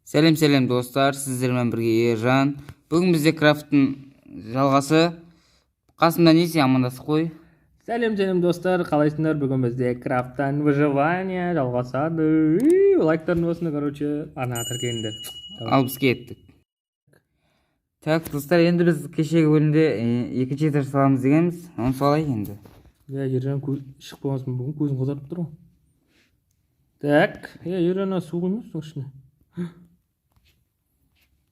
Сәлем достар, сіздермен бірге Ержан. Бүгін бізде крафттың жалғасы. Қасымда несі амандасып қой. Сәлем достар, қалайсыңдар? Бүгін бізде крафттан выживание жалғасады. Лайктарын болсын, ана тіркеліңдер. Ал біз кеттік. Так, достар, енді біз кешегі бөлімде екінші этаж саламыз дегенбіз. Оны салайық енді. Ержан шық болмасын, бүгін көзін қызарып тұр ғой. Так, Ержан су құймайсың ішіне.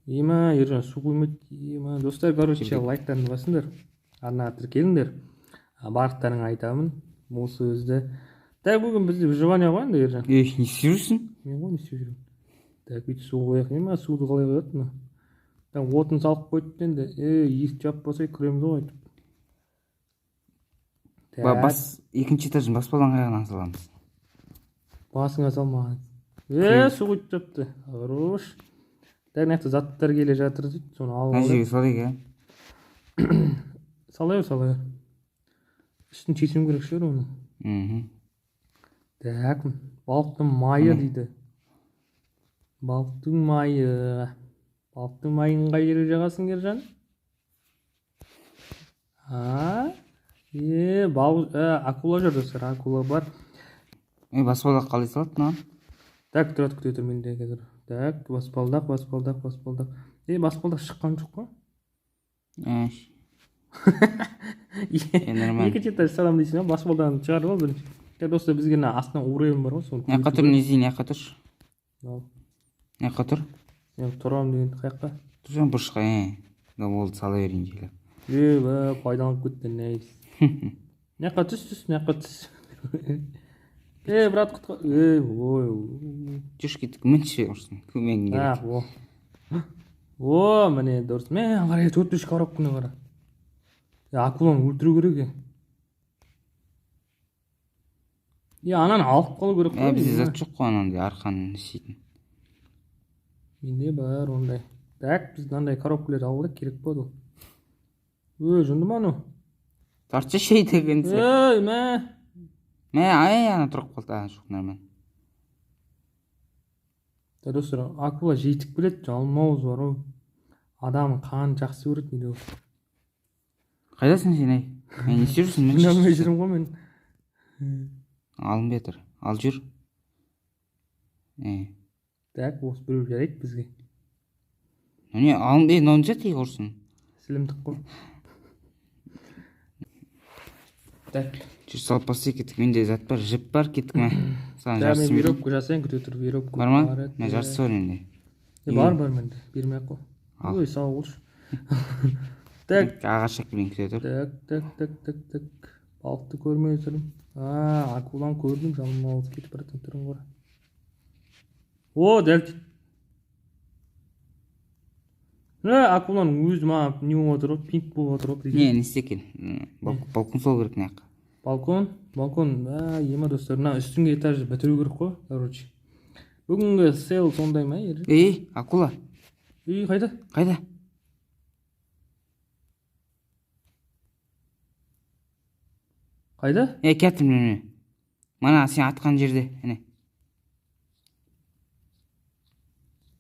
Ержан су құймайды. Достар, лайктарын басыңдар. Арнаға тіркеліңдер. Барлықтарың айтамын бұл сөзді. Так, бүгін бізде выживание ғой енді, Ержан. Не істеп жүрсің? Мен ғой не істеп жүрмін. Так, бүйтіп су қояйық. Суды қалай қояды? Так, отын салып қойдық енді. Есік жап болса кіреміз ғой. Екінші этаждың баспалдан қайғынан саламыз. Басыңа салма. Су құйып жапты. Хорош. Так, мына заттар келе жатыр дейді. Соны алып алайық. Мына жерге салайық, Салайық. Үстін шешім керек шығар оны. Так, балықтың майы дейді. Балықтың майы. Балықтың майын қай жерге жағасың, Ержан? Акула жүр достар, акула бар. Баспалдақ қалай салады мынаған? Так, тұрады күте тұр менде қазір. Так, баспалдақ. Баспалдақ шыққан жоқ қой? Екінші этаж салам дейсің, баспалдағын шығарып ал бірінші. Так, достар, бізге астынан урайым бар ғой. Неққа тұр, неққа тұр? Неққа тұр? Тұрам деген қаяққа? Тұрсам бұрышқа, болды, сала берейін желі. Пайдаланып кетті, нәйс. Неққа түс. Брат, құтқа. Жүрш кеттік, мүнші ұрсын, көмегін керек. Міне, дұрыс. Мен қарай, 4-5 коробканы қара. Акуланы өлтіру керек. Ананы алып қалу керек қой. Бізде зат жоқ қой анандай, арқанын істейтін. Менде бар ондай. Так, біз мынандай коробкалар алу керек болады ол. Жынды ма анау? Тартшы шей дегенсі. Ана тұрып қалды, жоқ нормально. Достар, акула жетік білет, жалмауыз бар ғой. Адамын қанын жақсы көреді дейді ол. Қайдасың сен, не істеп жүрсің? Жинамай жүрмін ғой мен. Алын бетір, ал жүр. Так, осы біреу жарайды бізге. Алын бе, науын жат ей ұрсын. Сілімдік қой. Так. Жүр салып бастай кеттік, менде зат бар, жіп бар, кеттік ма? Мен веревка жасайын, күте тұр, веревка. Бар ма? Мен жарсы бар енді. Бар менде, бермей-ақ қой. Сау болшы. Так. Ағаш әкелген күте тұр. Так. Балықты көрмей тұрмын. Акулан көрдім, жалмауыз кетіп баратын тұрын қора. Дәл дейді. Акулан өзі маған не болып отыр, пинк болып отыр. Не істекен? Балкон сол керек неққа. Балкон, ема достар, үстіңгі этажды бітіру керек қой, короче. Бүгінгі сейл сондай ма, Ержан? Акула. Қайда? Қайда? Кәттім мен. Мана сен атқан жерде, әне.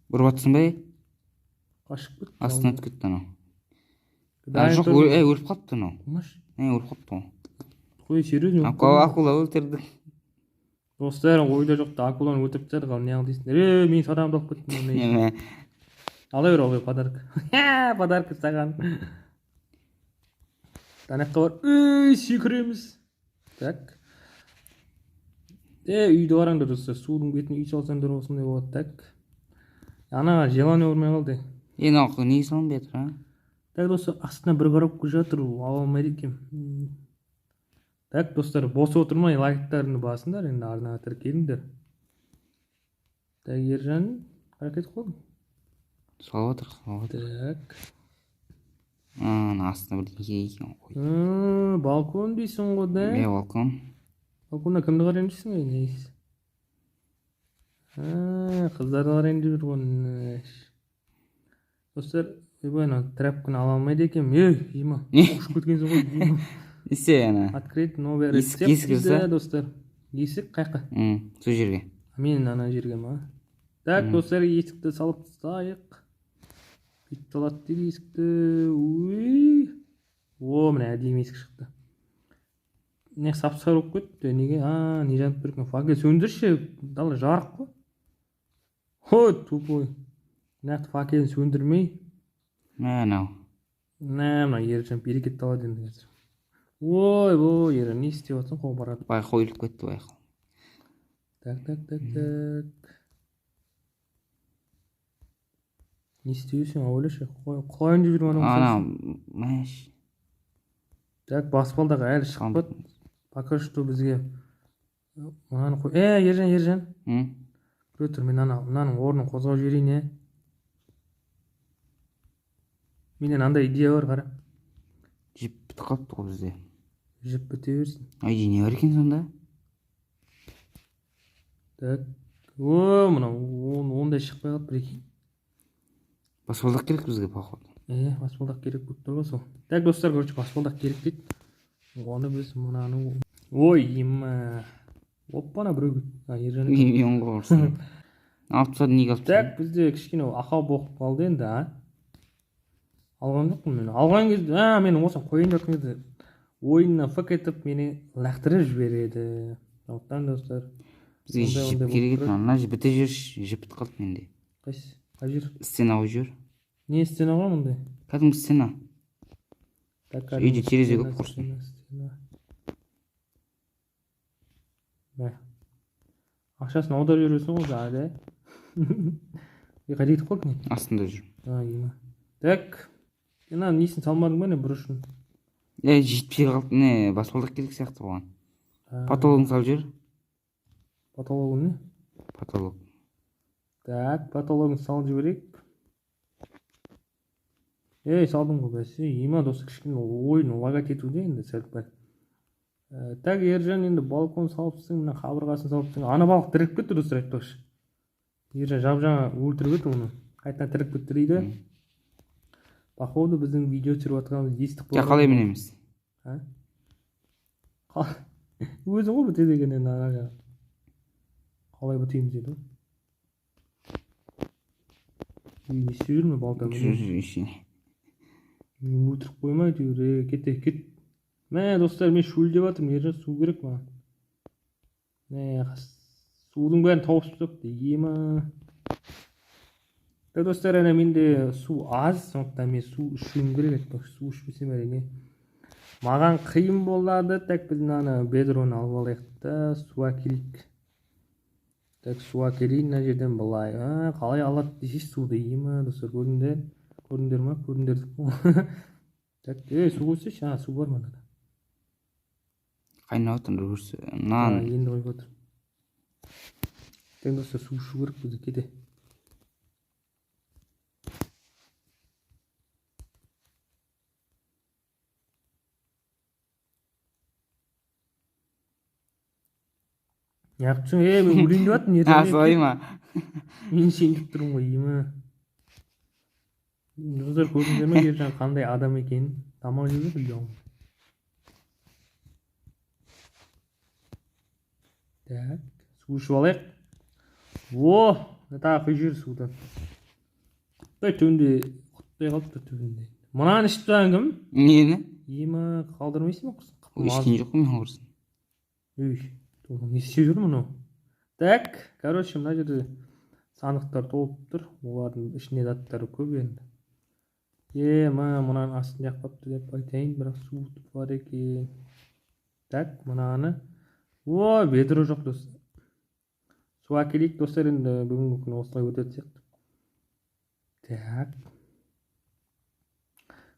Бұрып атсын ба, Қашып кетті. Астын өтіп кетті анау. Жоқ, өліп қалыпты анау. Өліп қалыпты ол. Қой, серьезно? Акула өлтірді. Достар, ойда жоқты, акуланы өлтіріп тастады, қал неғыл дейсіңдер. Мен садамды алып кеттім. Алай бер, алай, подарка. Подарка саған. Танаққа бар. Секіреміз. Так. Үйді қараңдар достар, судың бетіне үй салсаңдар осындай болады. Так. Анаға желание ұрмай қалды. Не салым бетір, Так, достар, астына бір коробка жатыр, ала алмайды екен. Так, достар, бос отырмай лайктарыны басыңдар, енді арнаға тіркеліңдер. Так, Ержан, қарақет қойдың? Салып отыр. Так. Астына бірдеңе екен қой. Балкон дейсің ғой, да? Балкон. Балконда кімді қарайын дейсің ғой, нейсіз? Қыздарды қарайын деп жүр ғой. Достар, тряпканы ала алмайды екен. Ема, ұшып кеткенсің ғой, ема. Несе ана? Открыть новый рецепт дейді, достар. Есік қайқа? Сол жерге. Мен ана жерге ма? Так, достар, есікті салып тастайық. Бүйтіп салады дейді есікті. Уй. О, міне әдемі есік шықты. Не сап-сары болып кетті. Неге? Не жанып тұр екен? Факел сөндірші. Дала жарық қой. Хой, тупой. Нақты факелін сөндірмей. Анау. Мына Ержан берекет алады енді қазір. Ой, Ержан не істеп жатсың? Қол барады. Байқау өліп кетті байқау. Так. Не істейсің? Ойлашы. Құлайын деп жүрген Анау, мәш. Так, баспалдағы әлі шықпады. Пока что бізге мынаны қой. Ержан. Көре тұр, мен мынаның орнын қозғап жіберейін, Менен андай идея бар, қара. Жіп бітіп қалыпты ғой бізде. Жіп біте берсін. Айди не бар екен сонда? Так. Мынау ондай шықпай қалып бірекей. Баспалдақ керек бізге, походу. Баспалдақ керек болып тұр ғой сол. Так, достар, короче, баспалдақ керек дейді. Оны біз мынаны... Оппана біреу. Ержан. Миллион қорсын. Алып тастады, неге алып тастады? Так, бізде кішкене ақау болып қалды енді, Алған жоқпын мен. Алған кезде, мен осыны қойын жатқан кезде ойынына фак етіп мені лақтырып жібереді. Сондықтан, достар. Бізге жіп керек еді, мына біте жүрші, жіп бітіп қалды менде. Қайсы? Қай жер? Стена қой жүр. Не стена ғой мұндай? Кәдімгі стена. Үйде терезе көп құрсын. Ақшасын аударып жүресің ғой, да? Қайда кетіп қалдың? Астында жүр. Так, несін салмадың ба не бұрышын? Жетпей қалды, не, баспалдақ керек сияқты болған. Потологын салып жер. Потологын не? Потолог. Так, потологын салып жіберейік. Салдым ғой бәсе. Досы кішкене ойын лагать етуде енді сәліп. Так, Ержан енді балкон салыпсың, мына қабырғасын салыпсың. Ана балық тіріп кетті, достар, айтпақшы. Ержан жап-жаңа өлтіріп еді оны. Қайтадан тіріп кетті дейді. Походу біздің видео түсіріп жатқанымыз естіп қойған. Қалай мінеміз? Өзің ғой біте деген енді. Қалай бітейміз еді ғой. Не істеп жүрмін балта Жүр. Өлтіріп қоймай жүр, кет. Мә, достар, мен шөлдеп жатырмын, Ержан су керек маған. Судың бәрін тауып тастапты, Достар, менде су аз, сондықтан мен су ішуім керек айтпақшы, су ішпесем әрине. Маған қиын болады, так біз мына бедроны алып алайық та, су әкелейік. Так, су әкелейін мына жерден былай. Қалай алады десеш суды, достар, көрдіңдер ма? Көрдіңдер. Так, су қойсайшы, су бар ма? Қайнап отыр, көрсі. Енді қойып отыр. Так, достар, су ішу керек бізде, кете. Неғыпсың, мен өлейін деп жатырмын. Солай ма? Мен сен деп тұрмын ғой, Достар, көрдіңдер ме, Ержан қандай адам екенін? Тамақ жеуге білген. Так, су ішіп алайық. Тағы қой жер судан. Құттай қалыпты түбінде. Мынаны ішіп тұрған кім? Нені? Қалдырмайсың ба құрсын? Ештен жоқ мен құрсын. Не істеп жүр мұны? Так, короче, мына жерде сандықтар толып тұр. Олардың ішінде заттары көп енді. Мынаны астын жақпапты деп айтайын, бірақ су бар екен. Так, мынаны. Бедро жоқ, достар. Су әкелейік, достар, енді бүгінгі күні осылай өтеді сияқты. Так.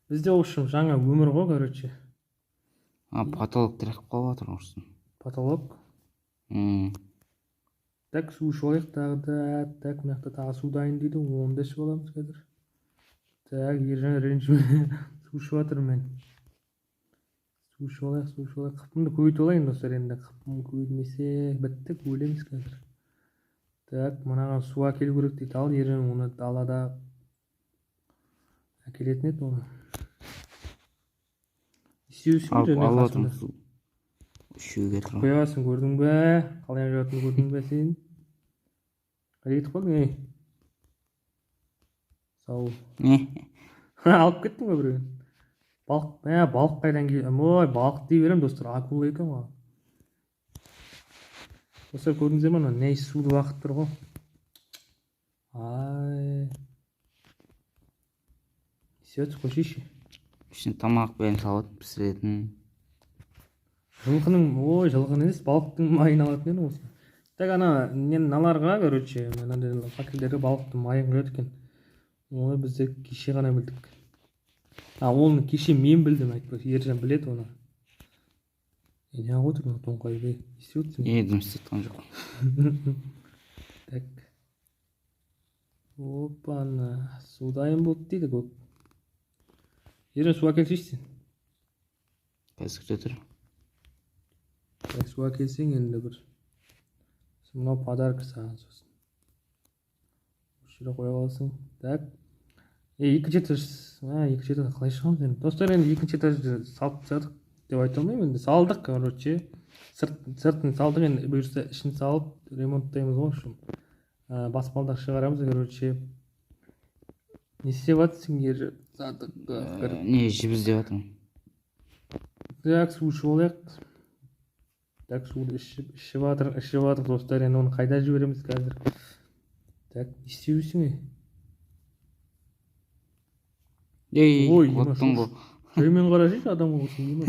Бізде, в общем, жаңа өмір ғой, короче. Потолок тірек қалып отыр құрсын. Потолок? Так, су ішіп алайық тағы да. Так, мынақта тағы су дайын дейді, оны да ішіп аламыз қазір. Так, Ержан ренжіме. Су ішіп жатырмын мен. Су ішіп алайық. Қыпымды көбейтіп алайын, достар, енді. Қыпым көбейтмесе біттік, өлеміз қазір. Так, мынаған су әкелу керек дейді. Ал, Ержан оны далада әкелетін еді оны. Алып отырмын су. Үшеуге тұрмын. Қоясың, көрдің бе? Қалай жатырын көрдің бе сен? қайда кетіп қалдың ей? Сау. Алып кеттің ғой біреуін. Балық қайдан келді? Ой, балық дей беремін достар, акула екен ғой. Достар көрдіңіздер ме, не суды уақыт тұр ғой. Ай. Сет қойшышы. Ішіне тамақ бәрін салып пісіретін. Жылқының емес, балықтың майын алатын еді осы. Так ана, наларға, короче, факелдерге балықтың майын құяды екен. Оны бізде кеше ғана білдік. Оны кеше мен білдім, айтпақшы, Ержан біледі оны. Не ақ отырмын, тоңқай бей. Естіп өтсің? Едім істеткен жоқ. Так. Опана, су дайын болды дейді көп. Ержан су әкелсейшсің? Қазір күте тұр. Так, су әкелсең енді бір. Мынау подарка саған сосын. Осы жерге қоя қаласың. Так. Екінші этаж қалай шығамыз енді? Достар, енді екінші этажды салып тастадық деп айта алмаймын енді. Салдық, короче. Сыртын салдық, енді бұйырса ішін салып ремонттаймыз ғой үшін. Баспалдақ шығарамыз, короче. Не істеп жатсың, Ержан? Не жібіз деп жатырмын. Так, су ішіп алайық. Так, суды ішіп жатыр, достар, енді оны қайда жібереміз қазір? Так, не істеуісің? Ой, оттың бұл. Жаймен қарашыш, адам болсын.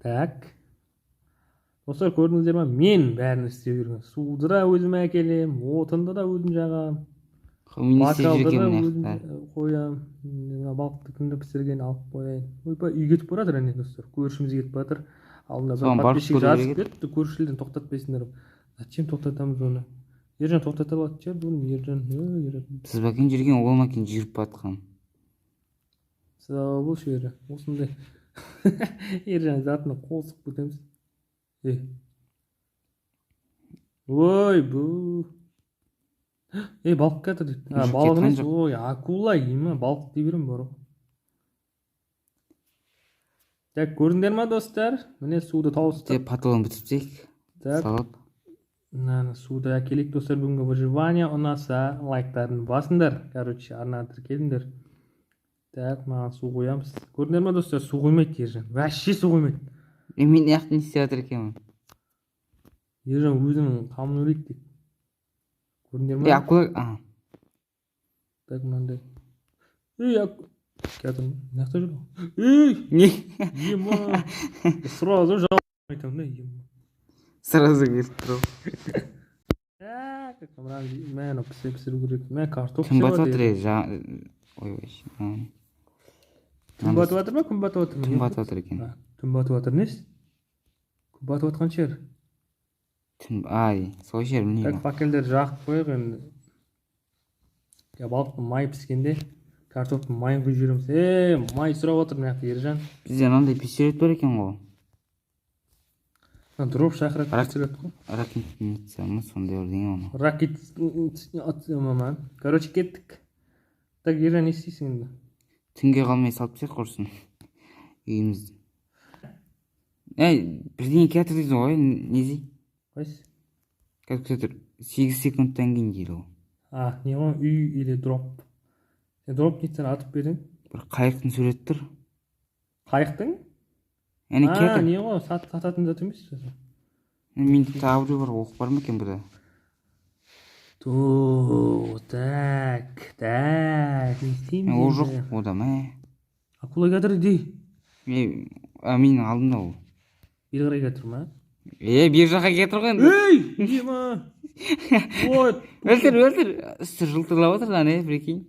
Так. Достар, көрдіңіздер ма? Мен бәрін істеп жүрген. Суды да өзім әкелем, отынды да өзім жағам. Бакалды да өзім қоям. Балықты күнді пісірген алып қояйын. Ойпай, үй кетіп баратыр әне, достар. Көршіміз кетіп баратыр. Алдында бір подписчик жазып кетті, көршілерден тоқтатпайсыңдар. Зачем тоқтатамыз оны? Ержан тоқтата алады шығар, Ержан. Сіз бәкен жүрген, ол мәкен жүріп батқан. Сау бол шері, осындай. Ержан затына қосып көтеміз. Ой, бұл. Балық кәті дейді. Балық емес, ой, акула ема, балық дей берем бар. Так, көрдіңдер ма, достар? Міне суды тауыстық. Патылын бітірсек, салып. Суды әкелік, достар, бүгінгі выживание ұнаса, лайктарын басыңдар. Короче, арна тіркеліңдер. Так, маған су қоямыз. Көрдіңдер ма, достар? Су қоймайды, Ержан. Вәшше су қоймайды. Мен яқты не істеп жатыр екенмін. Ержан өзінің қамын өлейік дейді. Көрдіңдер ма? Акула. Так, мынандай. Кәдім, нақта жүр. Не? Ема. Сразу жауап айтамын да, ема. Сразу кетіп тұру. Мен пісіру керек. Мен картоп күн батып жатыр күн батып жатыр ма? Күн батып жатыр ма? Күн батып жатыр екен. Күн батып жатыр несі? Күн батып жатқан шығар. Сол жер білмеймін. Так, факелдер жағып қойық енді. Балықтың майы піскенде картоптың майын құйып жібереміз. Май сұрап отыр мына Ержан. Бізде мынандай пистолет бар екен ғой. Дроп шақырады пистолет қой. Ракетница ма сондай бірдеңе оны. Ракетница. Короче, кеттік. Так, Ержан, не істейсің енді? Түнге қалмай салып тастайық құрсын үйімізді. Бірдеңе кетір дейді ғой, нezi? Қайсы? Кәдір 8 секундтан кейін дейді ғой. Не ғой, үй или дроп? Дроп нетсен атып бердің? Бір қайықтың суреті тұр. Қайықтың? Не ғой, сататын зат емес. Менде аудио бар, оқып бар ма екен бұда? Так, не істейміз? Ол жоқ, ода ма? Акула кәдір дей. Менің алдымда ол. Бері қарай кәдір ма? Бер жаққа кетір ғой енді. Ема! Өлтір, үсті жылтырлап отыр да, не, прикинь.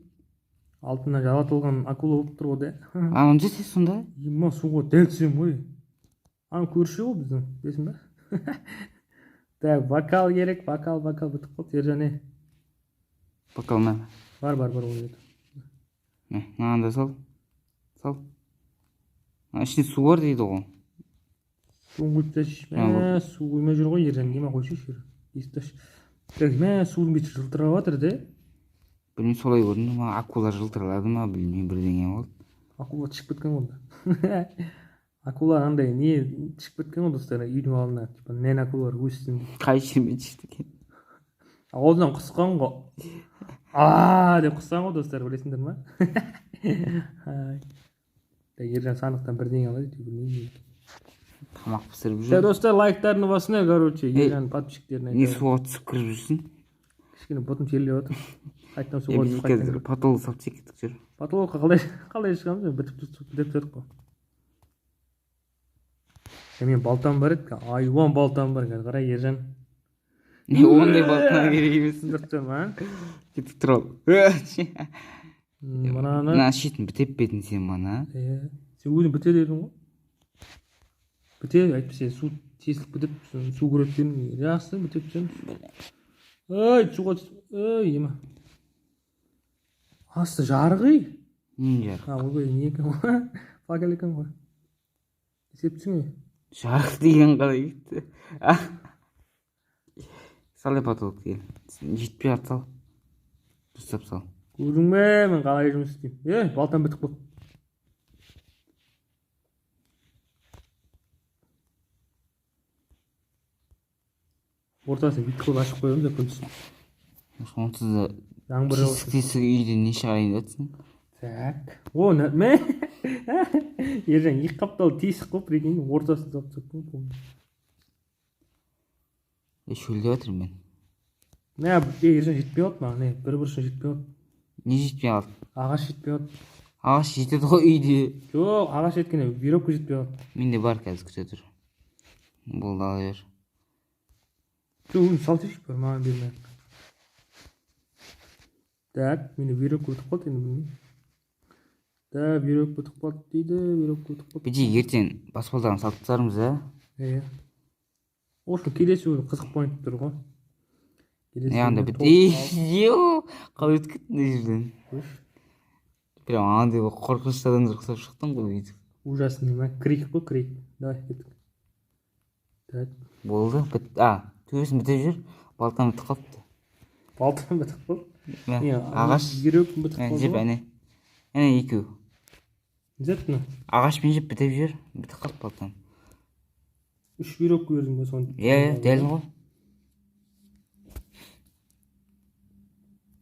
Алтына жалатылған акула болып тұр ғой де. Оны жетсе сонда? Ема, суға дәл түсем ғой. Көрші ғой біздің, бесін ба? Так, бокал керек, бокал бітіп қалды, Ержан. Бокал ма? Бар, ол еді. Мынанда сал. Ішінде су бар дейді ғой. Суын құйып тәшіш. Су құймай жүр ғой, Ержан, нема қойшыш жүр. Есташ. Суын бет жылтырап жатыр де. Білмей солай көрінді ма, акула жылтырлады ма, білмей бірдеңе болды. Акула шығып кеткен онда. акула андай не шығып кеткен ғой достар, үйдің алдына, типа нен акулалар өссін деп. Қай жермен шықты екен? Ауыздан құсқан ғой. Деп құсқан ғой достар, білесіңдер ма? Ержан сандықтан бірдеңе алады, білмеймін. Тамақ пісіріп жүр. Достар, лайктарын басыңдар, короче, Ержан подписчиктеріне Не айтады. суға түсіп кіріп жүрсің? Кішкене бұтым терлеп отыр. Қайтадан суға түсіп Қазір қайтадан. потолок салып секеттік жүр. Потолокқа қалай шығамыз? Бітіп тұрдық қой. Мен балтам бар еді, айуан балтам бар, қарай Ержан. Не ондай балтына керек емес. Дұрыстан ма? Кетіп тұр ал. Мынаны. Мына шетін бітеп бетін сен мана. Сен өзің біте дедің ғой. Біте, әйтпесе су тесіліп бітіп, су көреді дедің. Жақсы, бітеп сен. Ой, суға түсіп. Ой, ема. Асты жарғы. Не жарық? Ойбай, не екен ғой? Факел екен ғой. Есептісің ғой. Жарық деген қалай кетті? Салай потолок деген. Жетпей атсал. Дұрыстап сал. Көрдің бе, мен қалай жұмыс істеймін. Балтам бітіп қой. Ортасын бүйтіп қойып ашып қоямыз да күндіз. Онсыз да Жаңбыр тесік үйден не шығайын жатсың? Так. О, мә. Ержан екі қапталы тесік қой, прикинь, ортасын салып тастаппын. Шөлдеп жатырмын мен. Мә, Ержан жетпей отыр маған, бір бұрышына жетпей отыр. Не жетпей қалды? Ағаш жетпей отыр. Ағаш жетеді ғой үйде. Жоқ, ағаш жеткенде веревка жетпей отыр. Менде бар қазір күте тұр. Болды ала бер. Өзің салтеші бар, маған берме. Так, менде веревка өтіп қалды, енді білмеймін. Да, веревка өтіп қалды дейді, веревка өтіп қалды. Бәже ертең баспалдағын салып тастармыз, Осы келесі өзі қызық point тұр ғой. Анда Йо, қалай өтіп кеттің мына жерден? Прям андай қорқынышты адамдар ұқсап шықтың ғой бүйтіп. Ужасный ма? Крик қой, крик. Давай, кеттік. Так. Болды, төбесін бітіп жүр, балтам бітіп қалыпты. Балтам бітіп қалды? Ағаш. Веревкам бітіп қалды Жеп, ғой. әне екеу. Зеттіні? Ағашпен жеп бітіп жүр, бітіп қалды балтам. 3 веревка бердің бе соны? Дәл ғой.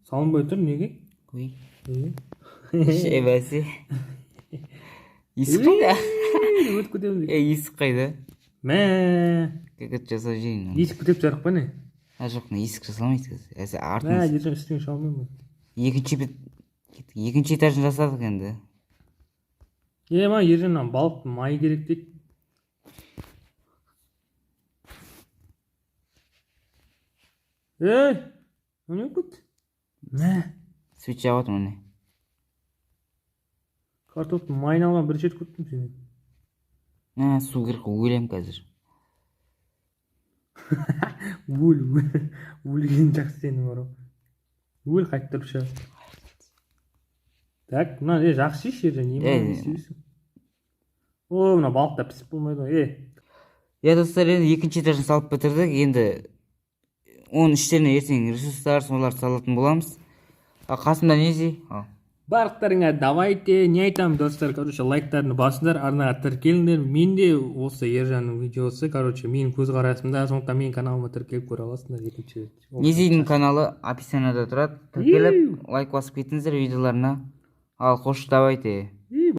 Салынбай тұр, неге? Ой. Бәсе. Есік қайда? Өтіп кетеміз. Есік қайда? Мә. Кәкіт жасап жейін. Есік бітеп жарық па не? Жоқ, есік жасалмайды қазір. Әсі Мә, артымыз. Ержан үстіңе шалмаймын. Екінші этажын жасадық енді. Ма, Ержаннан балық май керек дейді. Не көт? Мә. Свет жағып отыр міне. Картоптың майын алған бір жер көттім сені. Су керек өлем қазір. Өлген жақсы сені бар. Өл қайттырып шыға. Так, мына жақсы еш Ержан, не істейсің? Мына балықта пісіп болмайды ғой. Достар, енді екінші этажын салып бітірдік. Енді оның іштеріне ертең ресурстар, соларды салатын боламыз. Қасымда несі? Барлықтарыңа давайте, не айтамын достар, короче, лайктарыны басыңдар, арнаға тіркеліңдер. Менде осы Ержанның видеосы, короче, менің көзқарасымда, сондықтан менің каналыма тіркеліп көре аласыңдар. Незидің каналы описанияда тұрады. Тіркеліп, лайк басып кетіңіздер видеоларына. Ал қош, давайте.